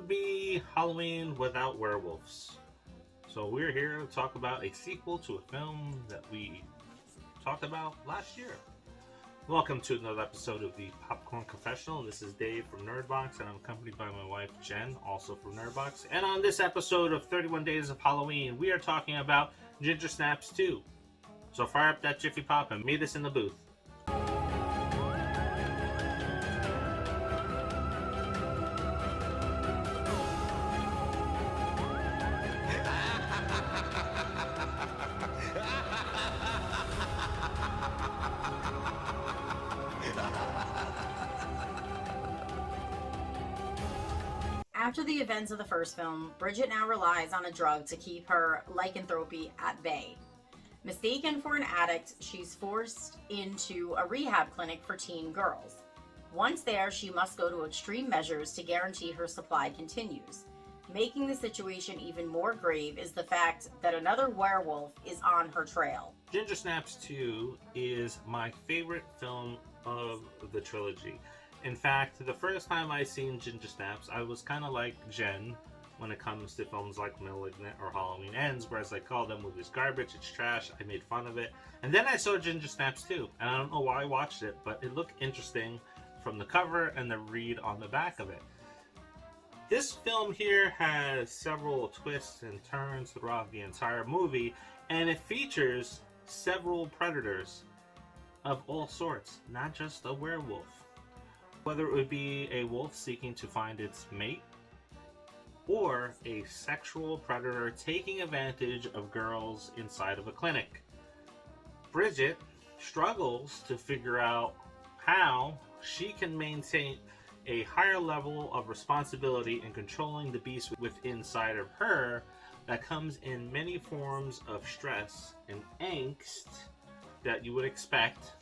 would be Halloween without werewolves. So we're here to talk about a sequel to a film that we talked about last year. Welcome to another episode of the Popcorn Confessional. This is Dave from Nerdbox, and I'm accompanied by my wife Jen, also from Nerdbox. And on this episode of 31 Days of Halloween, we are talking about Ginger Snaps 2. So fire up that Jiffy Pop and meet us in the booth. After the events of the first film, Bridget now relies on a drug to keep her lycanthropy at bay. Mistaken for an addict, she's forced into a rehab clinic for teen girls. Once there, she must go to extreme measures to guarantee her supply continues. Making the situation even more grave is the fact that another werewolf is on her trail. Ginger Snaps 2 is my favorite film of the trilogy. In fact, the first time I seen Ginger Snaps, I was kind of like Jenn when it comes to films like Malignant or Halloween Ends, where it's like, oh, that movie's garbage, it's trash, I made fun of it. And then I saw Ginger Snaps 2, and I don't know why I watched it, but it looked interesting from the cover and the read on the back of it. This film here has several twists and turns throughout the entire movie, and it features several predators of all sorts, not just a werewolf. Whether it would be a wolf seeking to find its mate, or a sexual predator taking advantage of girls inside of a clinic. Bridget struggles to figure out how she can maintain a higher level of responsibility in controlling the beast within inside of her that comes in many forms of stress and angst that you would expect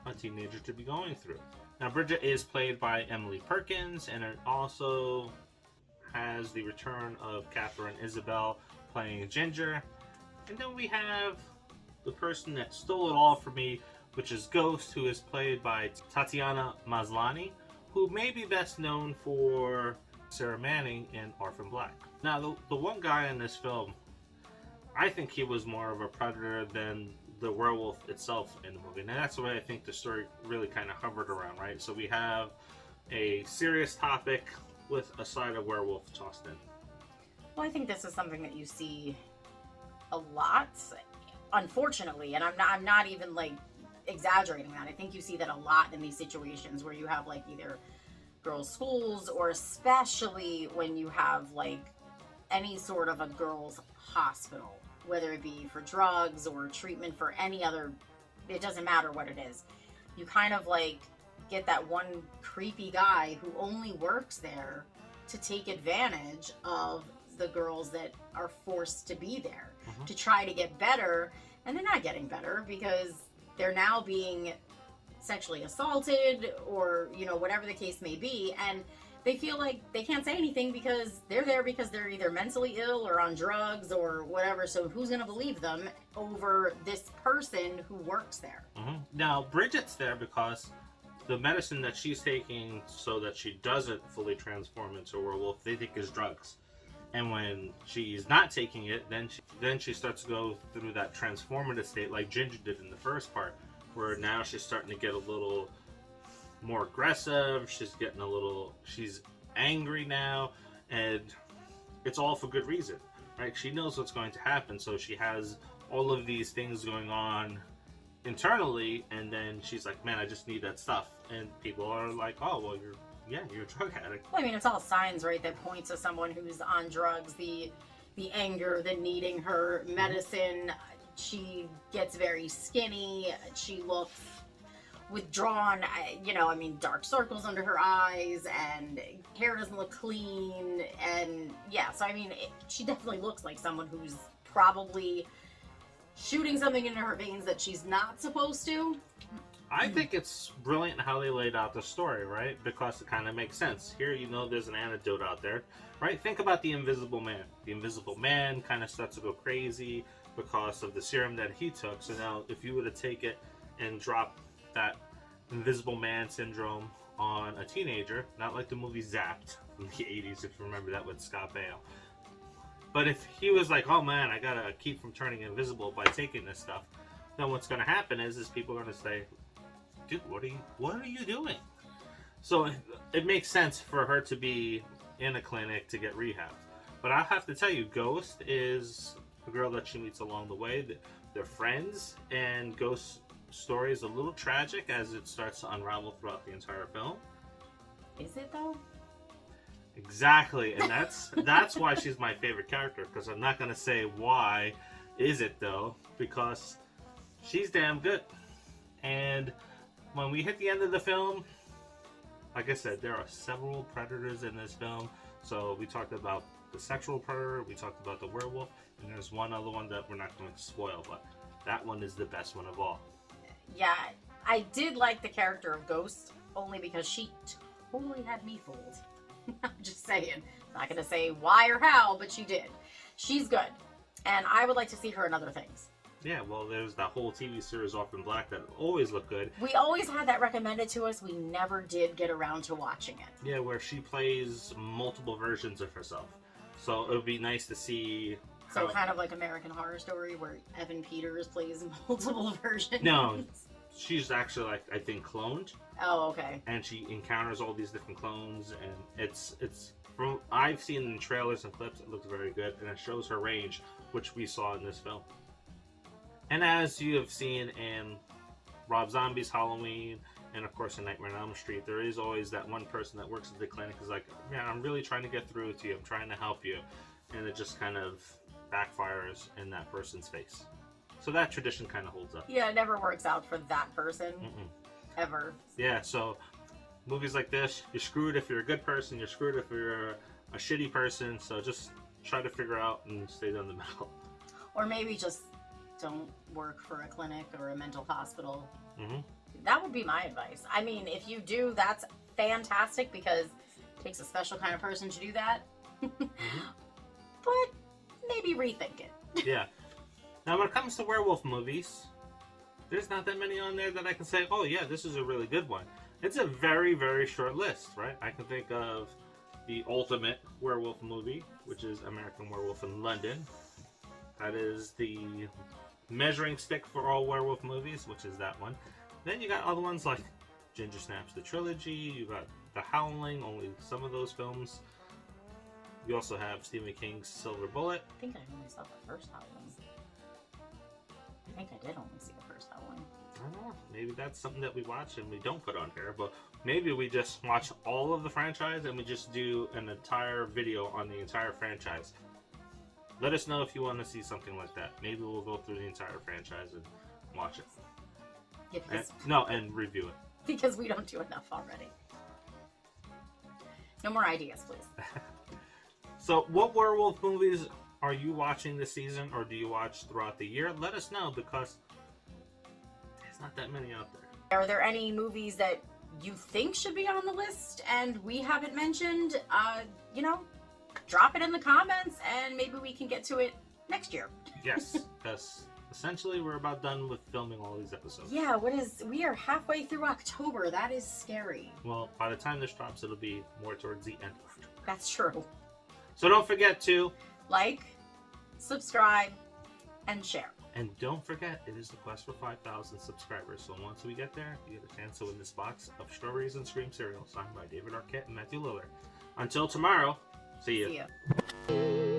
a teenager to be going through. Now, Bridget is played by Emily Perkins, and it also has the return of Catherine Isabelle playing Ginger. And then we have the person that stole it all from me, which is Ghost, who is played by Tatiana Maslany, who may be best known for Sarah Manning in Orphan Black. Now, the one guy in this film, I think he was more of a predator than the werewolf itself in the movie. And that's the way I think the story really kind of hovered around, right? So we have a serious topic with a side of werewolf tossed in. Well, I think this is something that you see a lot, unfortunately, and I'm not even like exaggerating that. I think you see that a lot in these situations where you have like either girls' schools, or especially when you have like any sort of a girls' hospital, whether it be for drugs or treatment for any other, it doesn't matter what it is. You kind of like get that one creepy guy who only works there to take advantage of the girls that are forced to be there to try to get better, and they're not getting better because they're now being sexually assaulted, or you know, whatever the case may be, and they feel like they can't say anything because they're there because they're either mentally ill or on drugs or whatever. So who's going to believe them over this person who works there? Now, Bridget's there because the medicine that she's taking so that she doesn't fully transform into a werewolf, they think is drugs. And when she's not taking it, then she starts to go through that transformative state like Ginger did in the first part, where now she's starting to get a little more aggressive, she's angry now, and it's all for good reason, right? She knows what's going to happen, so she has all of these things going on internally, and then she's like, man, I just need that stuff. And people are like, oh, well, you're a drug addict. Well, I mean, it's all signs, right, that point to someone who's on drugs, the anger, the needing her medicine. She gets very skinny, she looks withdrawn, dark circles under her eyes, and hair doesn't look clean, and yeah, so I mean, she definitely looks like someone who's probably shooting something into her veins that she's not supposed to. I think it's brilliant how they laid out the story, right? Because it kind of makes sense. Here, there's an antidote out there, right? Think about the Invisible Man. The Invisible Man kind of starts to go crazy because of the serum that he took. So now, if you were to take it and drop that invisible man syndrome on a teenager, not like the movie Zapped from the 80s, if you remember that with Scott Baio. But if he was like, oh man, I gotta keep from turning invisible by taking this stuff, then what's gonna happen is people are gonna say, dude, what are you doing? So it makes sense for her to be in a clinic to get rehabbed. But I have to tell you, Ghost is a girl that she meets along the way. They're friends, and Ghost story is a little tragic as it starts to unravel throughout the entire film. Is it though? Exactly, and that's why she's my favorite character, because I'm not gonna say why is it though, because she's damn good. And when we hit the end of the film, like I said, there are several predators in this film. So we talked about the sexual predator, we talked about the werewolf, and there's one other one that we're not going to spoil, but that one is the best one of all. Yeah, I did like the character of Ghost, only because she totally had me fooled. I'm just saying. Not gonna say why or how, but she did. She's good. And I would like to see her in other things. Yeah, well, there's that whole TV series Orphan Black that always looked good. We always had that recommended to us. We never did get around to watching it. Yeah, where she plays multiple versions of herself. So it would be nice to see. So kind of like American Horror Story, where Evan Peters plays multiple versions. No, she's actually, like, I think, cloned. Oh, okay. And she encounters all these different clones, and it's from I've seen in trailers and clips, it looks very good, and it shows her range, which we saw in this film. And as you have seen in Rob Zombie's Halloween, and of course in Nightmare on Elm Street, there is always that one person that works at the clinic who's like, man, I'm really trying to get through to you, I'm trying to help you, and it just kind of backfires in that person's face. So that tradition kind of holds up. Yeah, it never works out for that person. Ever. Yeah, so movies like this, you're screwed if you're a good person, you're screwed if you're a shitty person, so just try to figure out and stay down the middle. Or maybe just don't work for a clinic or a mental hospital. That would be my advice. I mean, if you do, that's fantastic, because it takes a special kind of person to do that. But maybe rethink it. Yeah. Now, when it comes to werewolf movies, there's not that many on there that I can say, oh yeah, this is a really good one. It's a very, very short list, right? I can think of the ultimate werewolf movie, which is American Werewolf in London. That is the measuring stick for all werewolf movies, which is that one. Then you got other ones like Ginger Snaps, the trilogy. You got The Howling, only some of those films. You also have Stephen King's Silver Bullet. I think I only saw the first Howling. I think I did only see the first Howling. I don't know. Maybe that's something that we watch and we don't put on here, but maybe we just watch all of the franchise and we just do an entire video on the entire franchise. Let us know if you want to see something like that. Maybe we'll go through the entire franchise and watch it. Yeah, because, and review it. Because we don't do enough already. No more ideas, please. So, what werewolf movies are you watching this season, or do you watch throughout the year? Let us know, because there's not that many out there. Are there any movies that you think should be on the list and we haven't mentioned? Drop it in the comments and maybe we can get to it next year. Yes, because essentially we're about done with filming all these episodes. Yeah, we are halfway through October. That is scary. Well, by the time this drops, it'll be more towards the end of October. That's true. So don't forget to like, subscribe, and share. And don't forget, it is the quest for 5,000 subscribers. So once we get there, you get a chance to win this box of Strawberries and Scream cereal signed by David Arquette and Matthew Lillard. Until tomorrow, see ya. See ya.